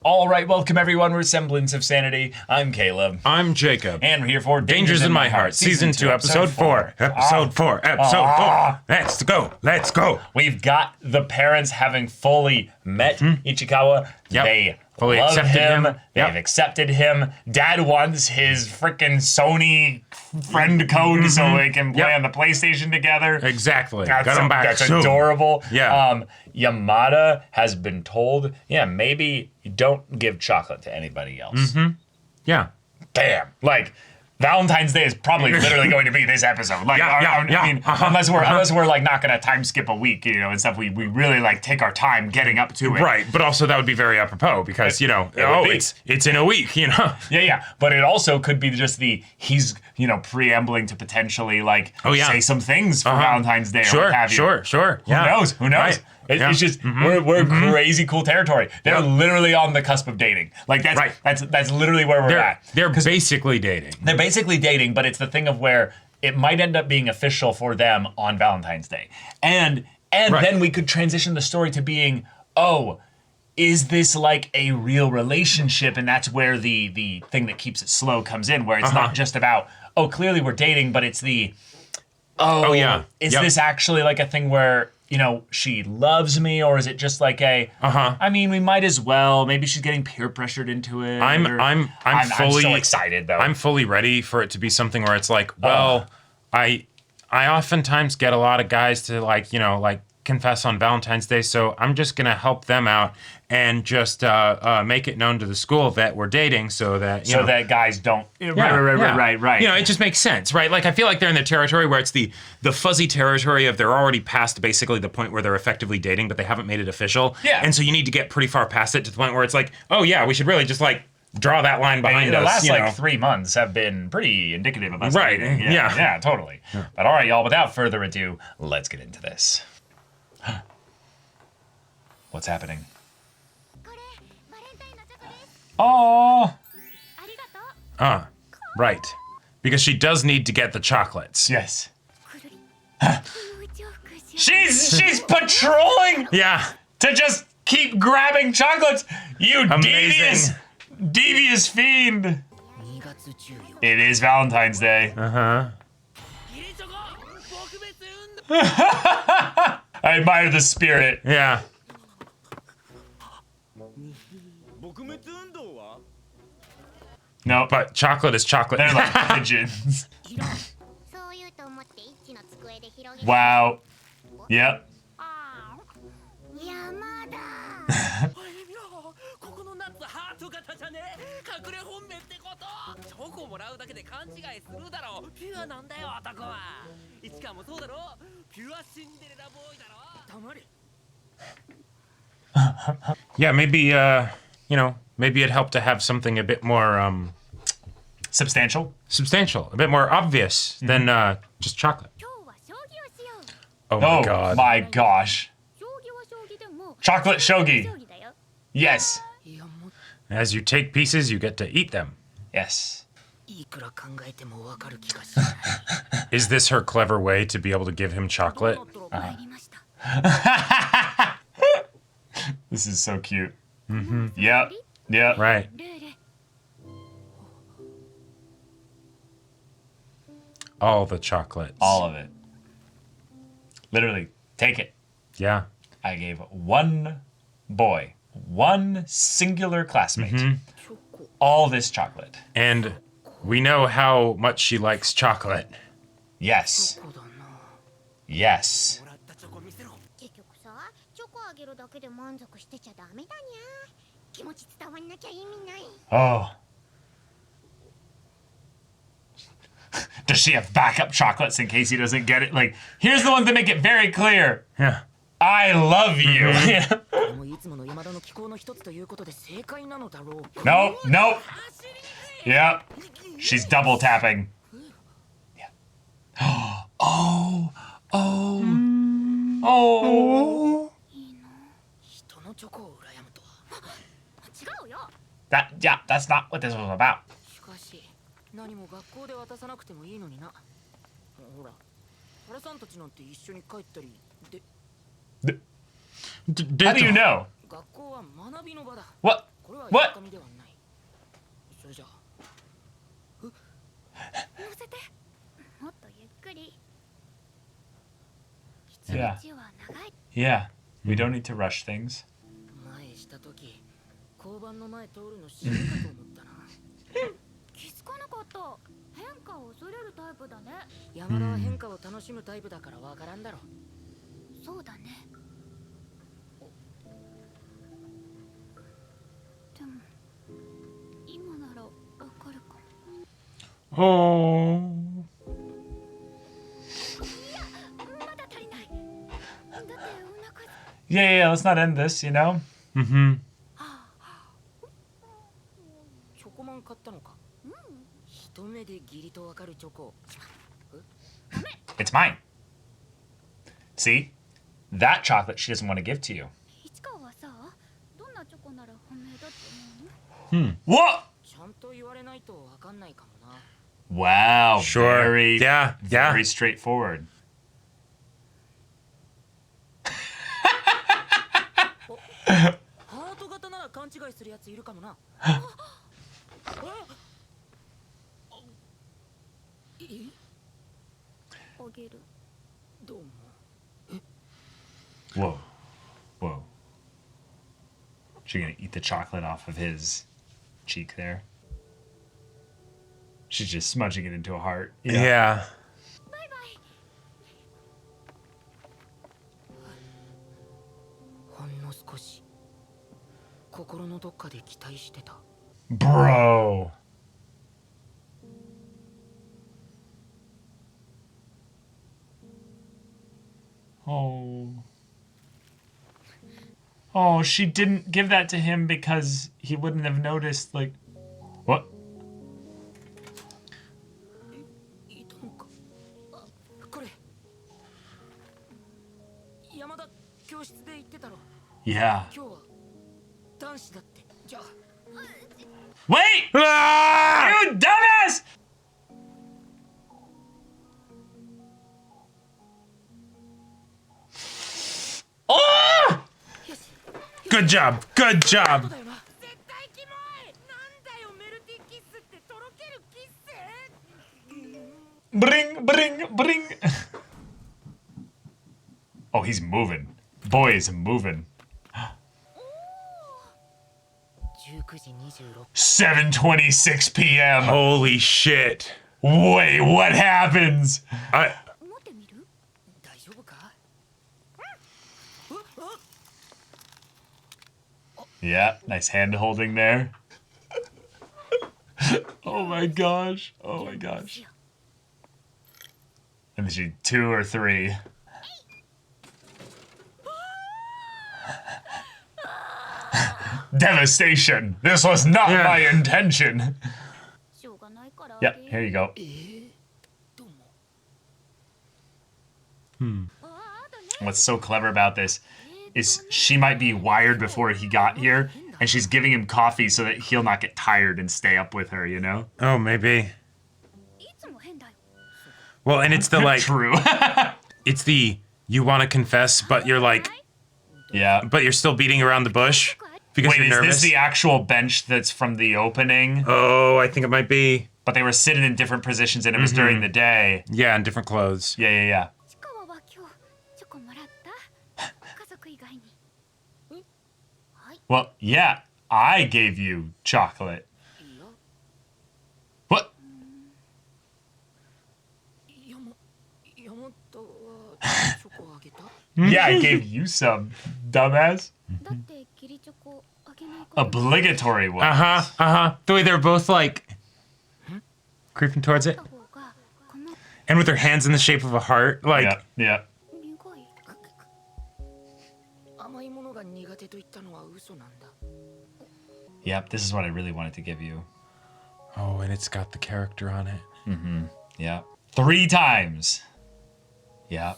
All right, welcome everyone. We're Semblance of Sanity. I'm Caleb. I'm Jacob. And we're here for Dangers in My Heart, Season 2, Episode 4. Episode 4. Let's go. Let's go. We've got the parents having fully met Ichikawa. Yep. They Fully love accepted him. They've Yep. accepted him. Dad wants his freaking Sony friend code so they can play on the PlayStation together. Exactly. That's, Got him back that's soon. adorable. Yeah. Yamada has been told, maybe you don't give chocolate to anybody else. Yeah. Damn. Like, Valentine's Day is probably literally going to be this episode. Like, I mean, unless we're like not gonna time skip a week, and stuff. We really like take our time getting up to it. Right, but also that would be very apropos because it's in a week, Yeah. But it also could be just he's preambling to potentially say some things for Valentine's Day. Sure, or what have you. sure. Who knows? Right. It's just we're crazy cool territory. They're literally on the cusp of dating. Like that's literally where we're at. They're basically dating. They're basically dating, but it's the thing of where it might end up being official for them on Valentine's Day. And then we could transition the story to being, is this like a real relationship? And that's where the thing that keeps it slow comes in, where it's not just about, clearly we're dating, but it's is this actually like a thing where she loves me, or is it just like I mean, we might as well. Maybe she's getting peer pressured into it. I'm so excited though. I'm fully ready for it to be something where it's like, I oftentimes get a lot of guys to confess on Valentine's Day, so I'm just gonna help them out and just make it known to the school that we're dating, so that that guys don't. Right. It just makes sense, right? Like I feel like they're in the territory where it's the fuzzy territory of they're already past basically the point where they're effectively dating, but they haven't made it official. Yeah. And so you need to get pretty far past it to the point where it's like, we should really just draw that line behind us. The last 3 months have been pretty indicative of us. Right. Dating. Yeah, totally. Yeah. But all right, y'all. Without further ado, let's get into this. What's happening? Oh. Right. Because she does need to get the chocolates. Yes. She's patrolling. Yeah. To just keep grabbing chocolates. You devious fiend. It is Valentine's Day. I admire the spirit. Yeah. No, but chocolate is chocolate. They're like pigeons. Wow. Yep. Yeah, maybe maybe it helped to have something a bit more substantial, a bit more obvious than just chocolate. Oh my god. My gosh. Chocolate shogi. Yes. As you take pieces, you get to eat them. Yes. Is this her clever way to be able to give him chocolate? This is so cute. Yep. Yep. Right. All the chocolates. All of it. Literally, take it. Yeah. I gave one singular classmate, all this chocolate. And we know how much she likes chocolate. Yes. Yes. Oh. Does she have backup chocolates in case he doesn't get it? Like, here's the ones that make it very clear. Yeah. I love you. Nope. Yep. She's double tapping. Yeah. Oh. That's not what this was about. How do you know? What? What? Yeah. Yeah. We don't need to rush things. Oh. Yeah, let's not end this, you know? Mm-hmm. It's mine. See? That chocolate she doesn't want to give to you. What? Wow. Sure. Very, Yeah. very straightforward. Whoa. Whoa. She's gonna eat the chocolate off of his cheek there. She's just smudging it into a heart. Yeah. Bro. Oh. Oh, she didn't give that to him because he wouldn't have noticed, like... What? Yeah. Wait! Ah! You dumbass! Oh! Good job. Good job. Bring, bring, bring. Oh, he's moving. Boy, is moving. 7:26 p.m. Holy shit. Wait, what happens? Yeah, nice hand holding there. Oh my gosh. Oh my gosh. Let me see, 2 or 3. Devastation. This was not my intention. Yep, here you go. What's so clever about this is she might be wired before he got here, and she's giving him coffee so that he'll not get tired and stay up with her, you know? Oh, maybe. Well, and it's the like... True. It's the, you want to confess, but you're like... Yeah. But you're still beating around the bush because Wait, you're nervous. is this the actual bench that's from the opening? Oh, I think it might be. But they were sitting in different positions and it was during the day. Yeah, in different clothes. Yeah. Well, yeah, I gave you chocolate. What? Yeah, I gave you some, dumbass. Obligatory one. The way they're both like creeping towards it. And with their hands in the shape of a heart. Like, yeah. Yep, this is what I really wanted to give you. Oh, and it's got the character on it. Mm-hmm. Yeah. 3 times. Yeah.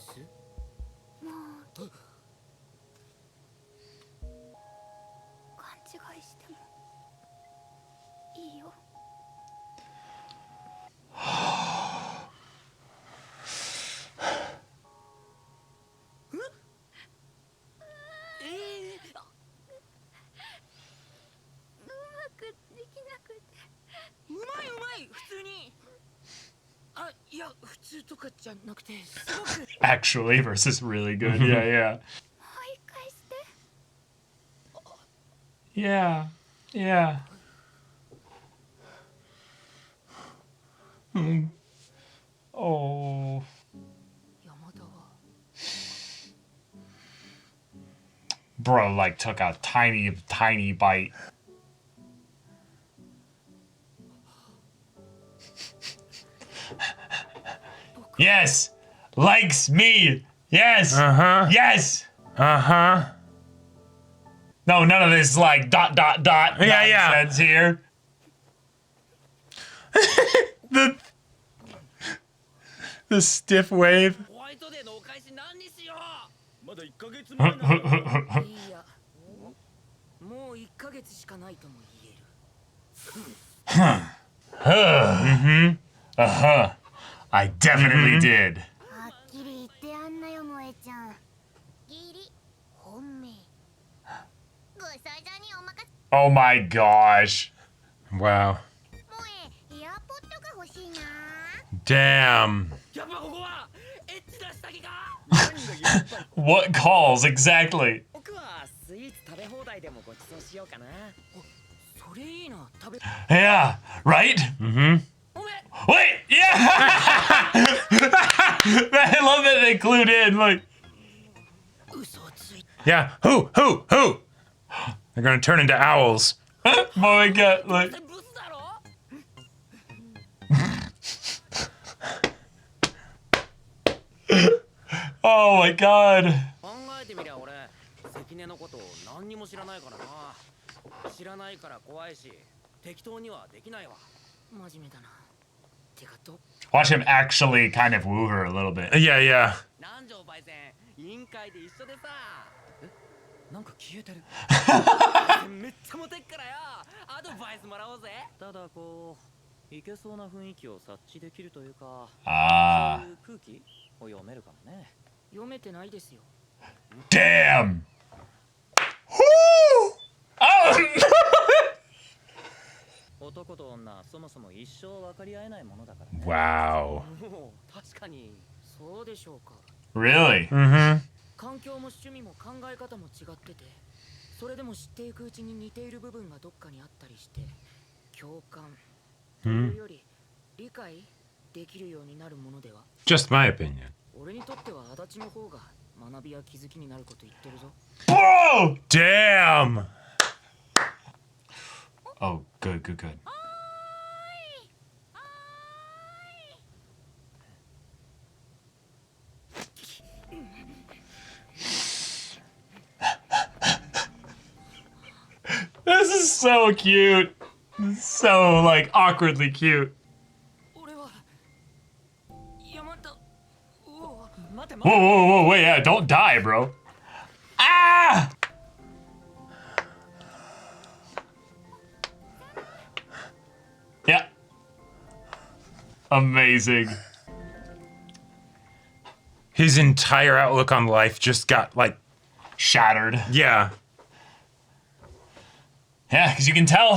Actually versus really good. Yeah, yeah. Yeah. Yeah. Oh. Bro, like, took a tiny, tiny bite. Yes! Likes me! Yes! Uh-huh. Yes! Uh-huh. No, none of this, like, dot, dot, dot nonsense here. The stiff wave. I definitely did. Oh my gosh. Wow. Damn. What calls exactly? Yeah, right? Wait, yeah! I love that they clued in, like. Yeah. Who? They're gonna turn into owls. Oh my god, like. Oh my god. Watch him actually kind of woo her a little bit. Yeah, yeah. Ah. Damn. Woo! Oh! Wow. Really? 環境も趣味も考え方も違ってて、それでも知っていくうちに似ている部分がどっかにあったりして、共感というより理解できるようになるものでは。Just my opinion. 俺にとっては足立の方が学びや気づきになること言ってるぞ。Bro! Damn. Oh, good, good, good. This is so cute. So, like, awkwardly cute. Whoa, whoa, whoa, wait, yeah, don't die, bro. Ah! Yeah. Amazing. His entire outlook on life just got, like, shattered. Yeah. Yeah, because you can tell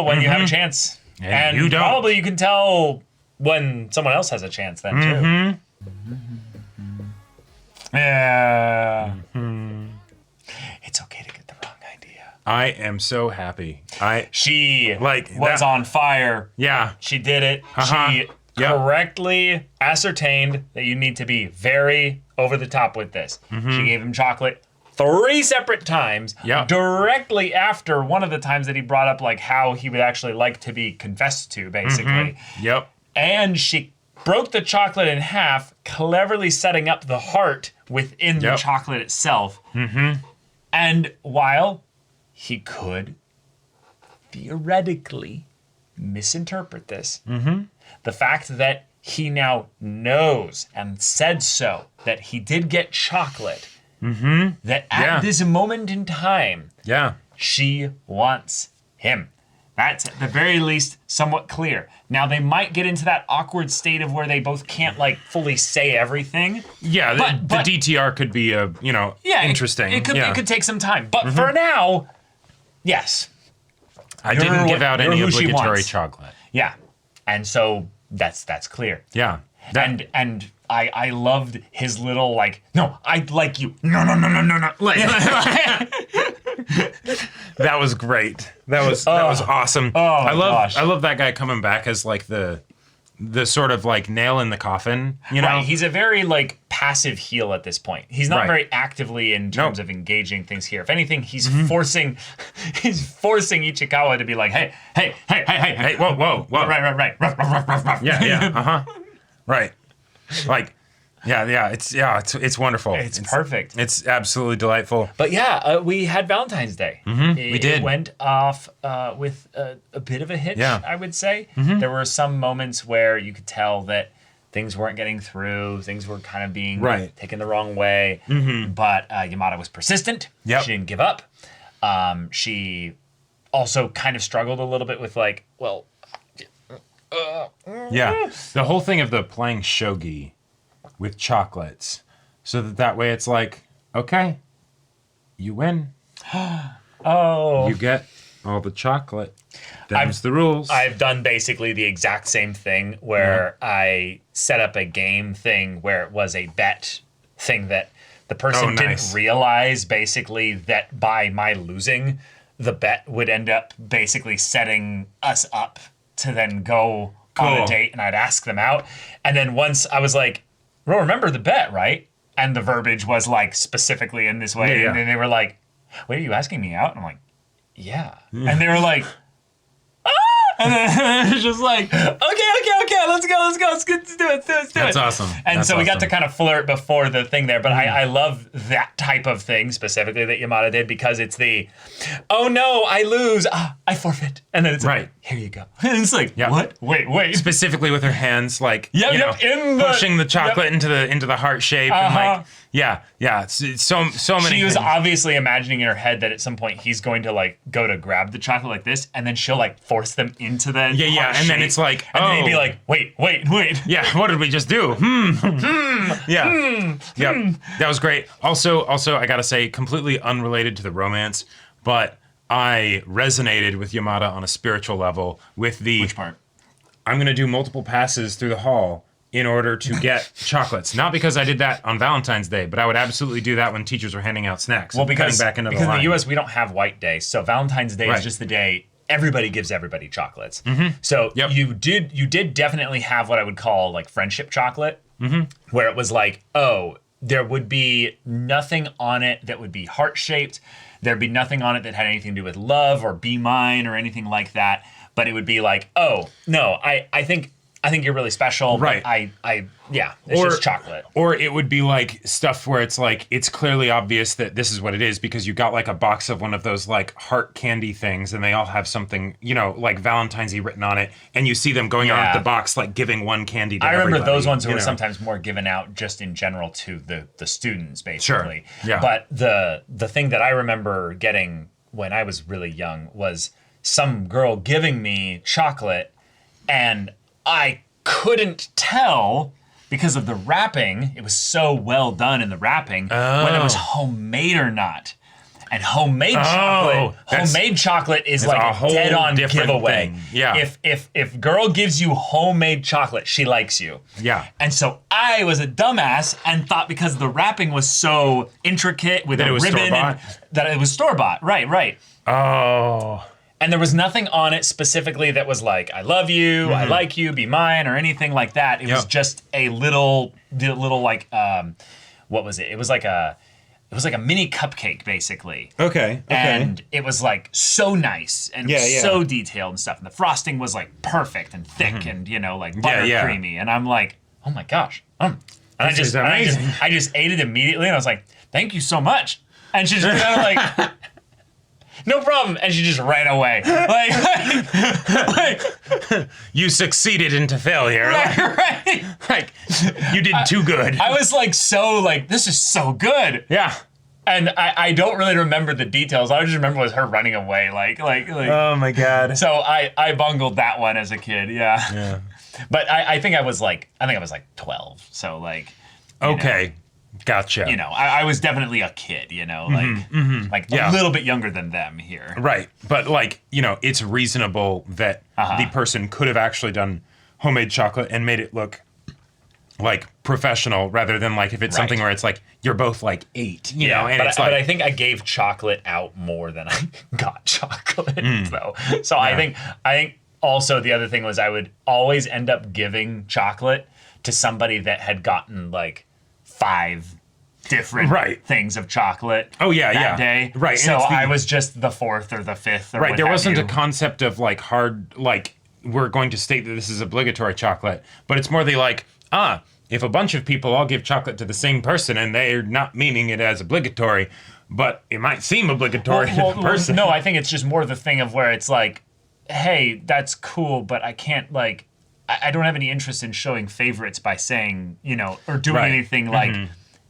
when you have a chance. And you don't. Probably you can tell when someone else has a chance then, too. Yeah. It's okay to get the wrong idea. I am so happy. She like was on fire. Yeah. She did it. She correctly ascertained that you need to be very over the top with this. She gave him chocolate 3 separate times. Directly after one of the times that he brought up like how he would actually like to be confessed to, basically. Yep. And she broke the chocolate in half, cleverly setting up the heart within the chocolate itself. And while he could theoretically misinterpret this, the fact that he now knows and said so, that he did get chocolate, that at this moment in time, she wants him. That's at the very least somewhat clear. Now they might get into that awkward state of where they both can't like fully say everything. Yeah, the DTR could be interesting. It could take some time. But for now, yes. I didn't give out any obligatory chocolate. Yeah. And so that's clear. Yeah. And I loved his little like, no, I like you. No. Like that was great. That was awesome. Oh my gosh. I love that guy coming back as like the sort of like nail in the coffin, you know? Right. He's a very like passive heel at this point. He's not very actively in terms of engaging things here. If anything, he's forcing Ichikawa to be like, hey, whoa. Right. Ruff. Yeah. Right. Like, it's wonderful. It's perfect. It's absolutely delightful. But yeah, we had Valentine's Day. We did. It went off with a bit of a hitch, I would say. There were some moments where you could tell that things weren't getting through. Things were kind of being taken the wrong way. But Yamada was persistent. Yep. She didn't give up. She also kind of struggled a little bit with like, well... The whole thing of the playing shogi with chocolates, so that way it's like, okay, you win. You get all the chocolate. Them's the rules. I've done basically the exact same thing where I set up a game thing where it was a bet thing that the person didn't realize basically that by my losing, the bet would end up basically setting us up to then go on a date, and I'd ask them out. And then once I was like, well, remember the bet, right? And the verbiage was like specifically in this way. And then they were like, wait, are you asking me out? And I'm like, yeah. And they were like, and then it was just like, okay, let's go. Let's do it. That's awesome. And That's so we got awesome. to kind of flirt before the thing there. But I love that type of thing specifically that Yamada did because it's the, oh no, I lose. I forfeit. And then it's like, here you go. And it's like, what? Wait. Specifically with her hands, like, pushing the chocolate into the heart shape. And like, it's so many She was things. obviously imagining in her head that at some point he's going to like go to grab the chocolate like this, and then she'll like force them into the heart and shape. then it's like, and then he'd be like, wait. Yeah, what did we just do? That was great. Also, I gotta say, completely unrelated to the romance, but I resonated with Yamada on a spiritual level with the... Which part? I'm gonna do multiple passes through the hall in order to get chocolates. Not because I did that on Valentine's Day, but I would absolutely do that when teachers were handing out snacks. Well, because back into in the U.S. we don't have White Day, so Valentine's Day is just the day everybody gives everybody chocolates. So you did definitely have what I would call like friendship chocolate, where it was like, oh, there would be nothing on it that would be heart-shaped. There'd be nothing on it that had anything to do with love or be mine or anything like that. But it would be like, oh, no, I think you're really special. Right. But it's just chocolate. Or it would be like stuff where it's like, it's clearly obvious that this is what it is because you got like a box of one of those like heart candy things and they all have something, like Valentine's-y written on it. And you see them going around with the box, like giving one candy to everybody. I remember those ones were sometimes more given out just in general to the students, basically. Sure. Yeah. But the thing that I remember getting when I was really young was some girl giving me chocolate, and I couldn't tell because of the wrapping. It was so well done in the wrapping whether it was homemade or not. And homemade chocolate is like a whole dead-on different giveaway. thing. Yeah. If girl gives you homemade chocolate, she likes you. Yeah. And so I was a dumbass and thought because the wrapping was so intricate with a ribbon that it was store-bought. Right. Oh. And there was nothing on it specifically that was like, I love you, I like you, be mine, or anything like that. It was just a little like, what was it? It was like a mini cupcake, basically. Okay. And it was like so nice and so detailed and stuff. And the frosting was like perfect and thick and, like buttercreamy. And I'm like, oh my gosh. And I just ate it immediately and I was like, thank you so much. And she just kind of like... No problem. And she just ran away. Like you succeeded into failure. Right. Like, you did too good. I was like, this is so good. Yeah. And I don't really remember the details. I just remember was her running away. Like. Oh my God. So I bungled that one as a kid. Yeah. But I think I was like 12. So like. Okay. Gotcha. I was definitely a kid, like a little bit younger than them here. Right. But like, it's reasonable that the person could have actually done homemade chocolate and made it look like professional rather than like if it's something where it's like you're both like 8, you know, and but I think I gave chocolate out more than I got chocolate though. So I think also the other thing was I would always end up giving chocolate to somebody that had gotten like 5 different things of chocolate that day. Right. So I was just the 4th or the 5th or right. There wasn't a concept of like hard, like we're going to state that this is obligatory chocolate, but it's more the like, if a bunch of people all give chocolate to the same person and they're not meaning it as obligatory, but it might seem obligatory to the person. No, I think it's just more the thing of where it's like, hey, that's cool, but I can't like, I don't have any interest in showing favorites by saying, you know, or doing anything like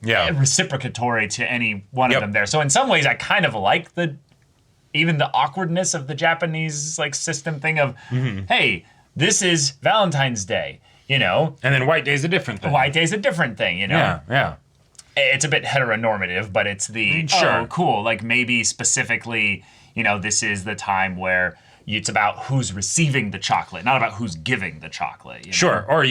reciprocatory to any one of them there. So in some ways, I kind of like even the awkwardness of the Japanese like system thing of, hey, this is Valentine's Day. You know, and then White Day's a different thing. White Day's a different thing, you know. Yeah. It's a bit heteronormative, but it's the cool. Like maybe specifically, you know, this is the time where it's about who's receiving the chocolate, not about who's giving the chocolate. You know? Or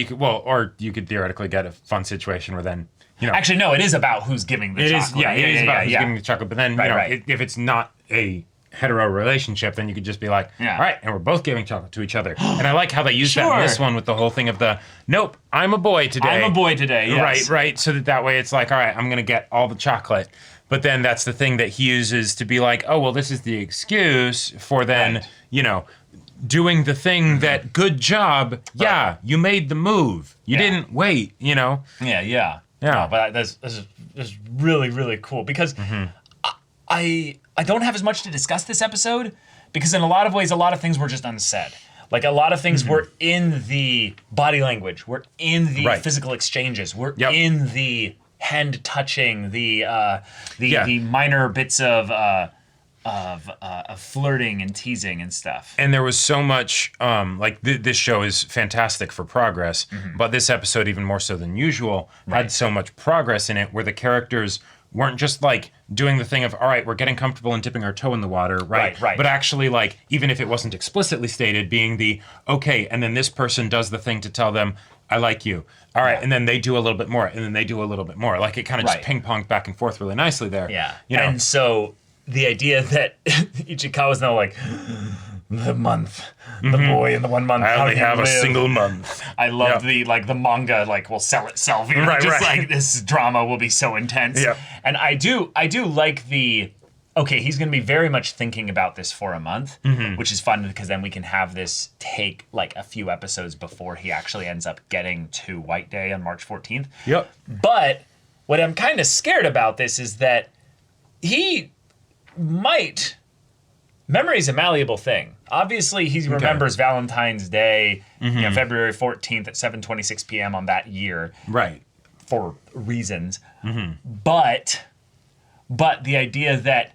you could theoretically get a fun situation where then, you know. Actually, no, it is about who's giving the chocolate. It is about who's giving the chocolate. But then, if it's not a hetero relationship, then you could just be like, all right, and we're both giving chocolate to each other. And I like how they use that in this one with the whole thing of the, nope, I'm a boy today. Yes. Right. So that way it's like, all right, I'm going to get all the chocolate. But then that's the thing that he uses to be like, oh, well, this is the excuse for then, you know, doing the thing that, good job, you made the move. You didn't wait, you know? Yeah. No, but this is really, really cool because I don't have as much to discuss this episode because in a lot of ways, a lot of things were just unsaid. Like a lot of things were in the body language, were in the physical exchanges, were in the hand touching, the minor bits of flirting and teasing and stuff. And there was so much, this show is fantastic for progress, but this episode, even more so than usual, had so much progress in it where the characters weren't just like doing the thing of, all right, we're getting comfortable and dipping our toe in the water, right? But actually, like, even if it wasn't explicitly stated, being the, okay, and then this person does the thing to tell them, I like you. All right, and then they do a little bit more, and then they do a little bit more. Like, it kind of just ping-ponged back and forth really nicely there. Yeah. You know? And so the idea that Ichikawa's now like, the month, the boy in the 1 month. I only have a single month. I love the manga will sell itself. You know, like this drama will be so intense. Yeah. And I do like he's going to be very much thinking about this for a month, which is fun because then we can have this take like a few episodes before he actually ends up getting to White Day on March 14th. Yep. But what I'm kind of scared about this is that he might. Memory is a malleable thing. Obviously, he remembers Valentine's Day, February 14th at 7:26 p.m. on that year. Right. For reasons. But the idea that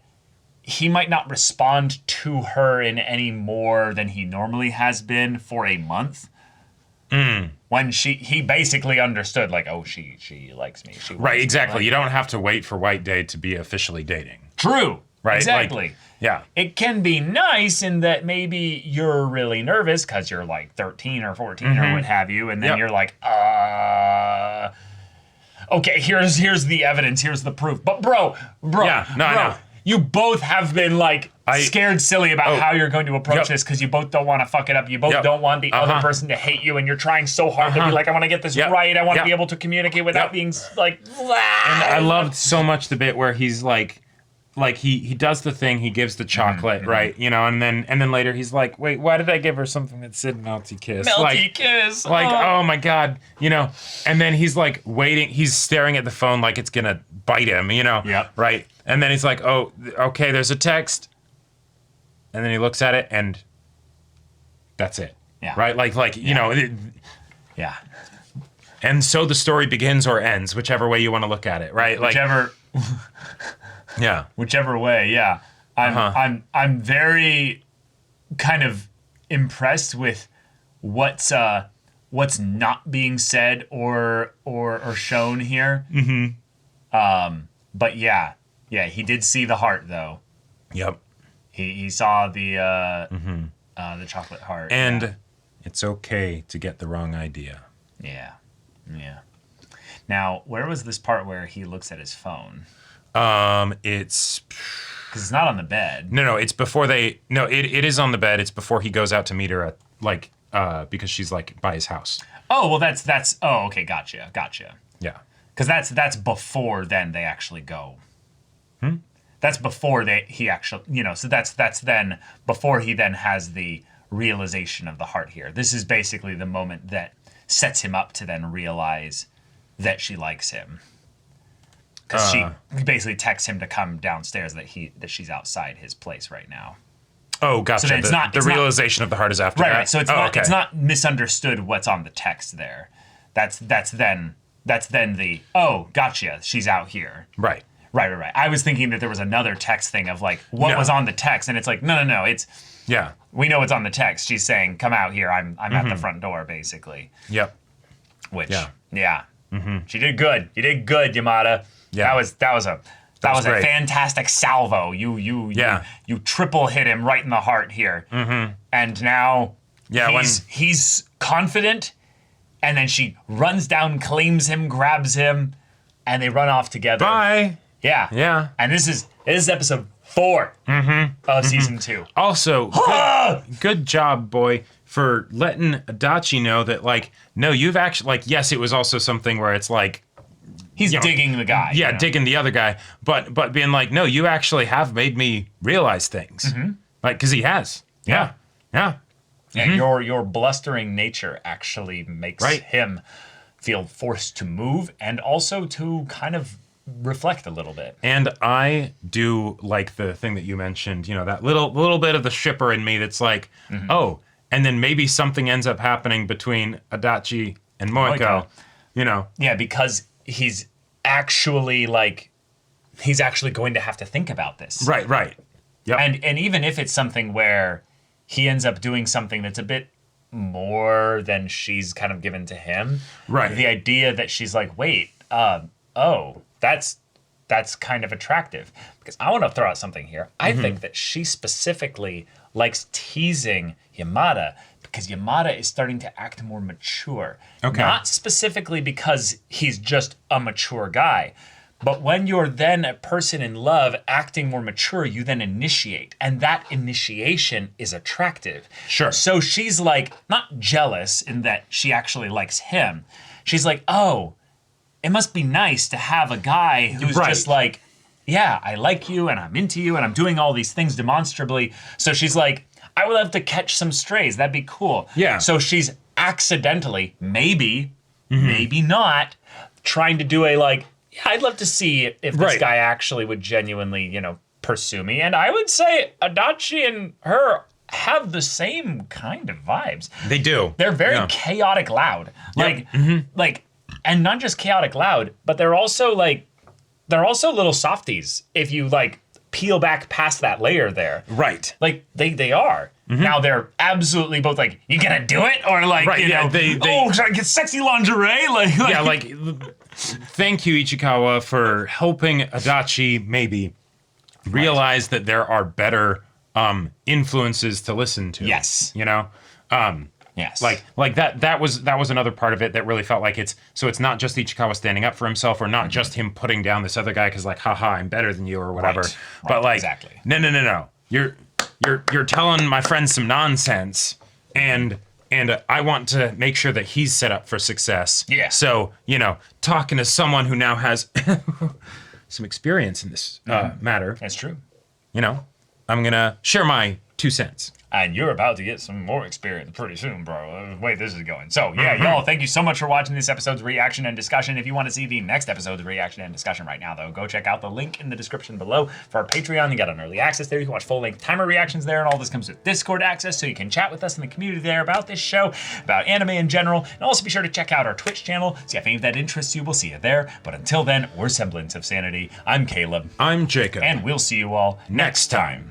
he might not respond to her in any more than he normally has been for a month. When he basically understood, like, oh, she likes me. She right, exactly. Me. You don't have to wait for White Day to be officially dating. True. Right. Exactly. Like, yeah. It can be nice in that maybe you're really nervous because you're like 13 or 14 or what have you, and then you're like, okay, here's the evidence, here's the proof. But bro, I know. You both have been like scared silly about how you're going to approach this because you both don't want to fuck it up. You both don't want the other person to hate you, and you're trying so hard to be like, I want to get this right. I want to be able to communicate without being like. And I loved so much the bit where he's like he does the thing, he gives the chocolate, right? You know, and then later he's like, wait, why did I give her something that said melty kiss? Kiss. Like, oh my God, you know, and then he's like waiting, he's staring at the phone like it's gonna bite him, you know? Yeah. Right? And then he's like, oh, okay, there's a text. And then he looks at it and that's it. Yeah. Right? Like you know. Yeah. And so the story begins or ends, whichever way you want to look at it, right? Whichever. Yeah. Whichever way, yeah. I'm very kind of impressed with what's not being said or shown here. But yeah, he did see the heart though. Yep. He saw the chocolate heart. And It's okay to get the wrong idea. Yeah. Yeah. Now, where was this part where he looks at his phone? It's Because it's not on the bed. no, it's before they. No, it is on the bed. It's before he goes out to meet her at because she's like by his house. Oh, well, that's. Oh, okay, gotcha. Yeah. Because that's before then they actually go. That's before he actually, so that's then before he then has the realization of the heart here. This is basically the moment that sets him up to then realize that she likes him. Because she basically texts him to come downstairs that she's outside his place right now. Oh, gotcha. So it's the realization of the heart is after that. Right. So it's not misunderstood what's on the text there. That's then the gotcha. She's out here. Right. Right. I was thinking that there was another text thing of like what was on the text, and it's like no. It's we know what's on the text. She's saying, "Come out here. I'm at the front door," basically. Yep. Which she did good. You did good, Yamada. Yeah. That was a great. fantastic salvo. You triple hit him right in the heart here. And now he's confident, and then she runs down, claims him, grabs him, and they run off together. Bye. Yeah. And this is episode 4 of season 2. Also, good job, boy, for letting Adachi know that, like, no, you've actually, like, yes, it was also something where it's like, he's digging the guy. Yeah, digging the other guy, but being like, no, you actually have made me realize things, like, because he has. Yeah. Your blustering nature actually makes him feel forced to move and also to kind of reflect a little bit. And I do like the thing that you mentioned, that little bit of the shipper in me that's like, oh, and then maybe something ends up happening between Adachi and Moeko, Yeah, because he's actually going to have to think about this. Right. Yep. And even if it's something where he ends up doing something that's a bit more than she's kind of given to him. Right. The idea that she's like, wait, that's kind of attractive. Because I want to throw out something here. I think that she specifically likes teasing Yamada because Yamada is starting to act more mature. Okay. Not specifically because he's just a mature guy, but when you're then a person in love acting more mature, you then initiate. And that initiation is attractive. Sure. So she's like, not jealous in that she actually likes him. She's like, oh, it must be nice to have a guy who's just like, yeah, I like you and I'm into you and I'm doing all these things demonstrably. So she's like, I would love to catch some strays. That'd be cool. Yeah. So she's accidentally, maybe not, trying to do I'd love to see if this guy actually would genuinely, pursue me. And I would say Adachi and her have the same kind of vibes. They do. They're very chaotic loud. And not just chaotic loud, but they're also little softies if you peel back past that layer there. Right. They are. Now they're absolutely both like, you gonna do it? Or should I get sexy lingerie? Thank you, Ichikawa, for helping Adachi maybe realize that there are better influences to listen to. Yes. Yes. Like that was another part of it that really felt like it's not just Ichikawa standing up for himself or not just him putting down this other guy because haha, I'm better than you or whatever. But exactly. No. You're telling my friend some nonsense and I want to make sure that he's set up for success. Yeah. So, talking to someone who now has some experience in this matter. That's true. I'm going to share my 2 cents. And you're about to get some more experience pretty soon, bro. The way this is going. So, y'all, thank you so much for watching this episode's reaction and discussion. If you want to see the next episode's reaction and discussion right now, though, go check out the link in the description below for our Patreon. You got an early access there. You can watch full-length timer reactions there, and all this comes with Discord access, so you can chat with us in the community there about this show, about anime in general, and also be sure to check out our Twitch channel. See if any of that interests you. We'll see you there. But until then, we're Semblance of Sanity. I'm Caleb. I'm Jacob. And we'll see you all next time.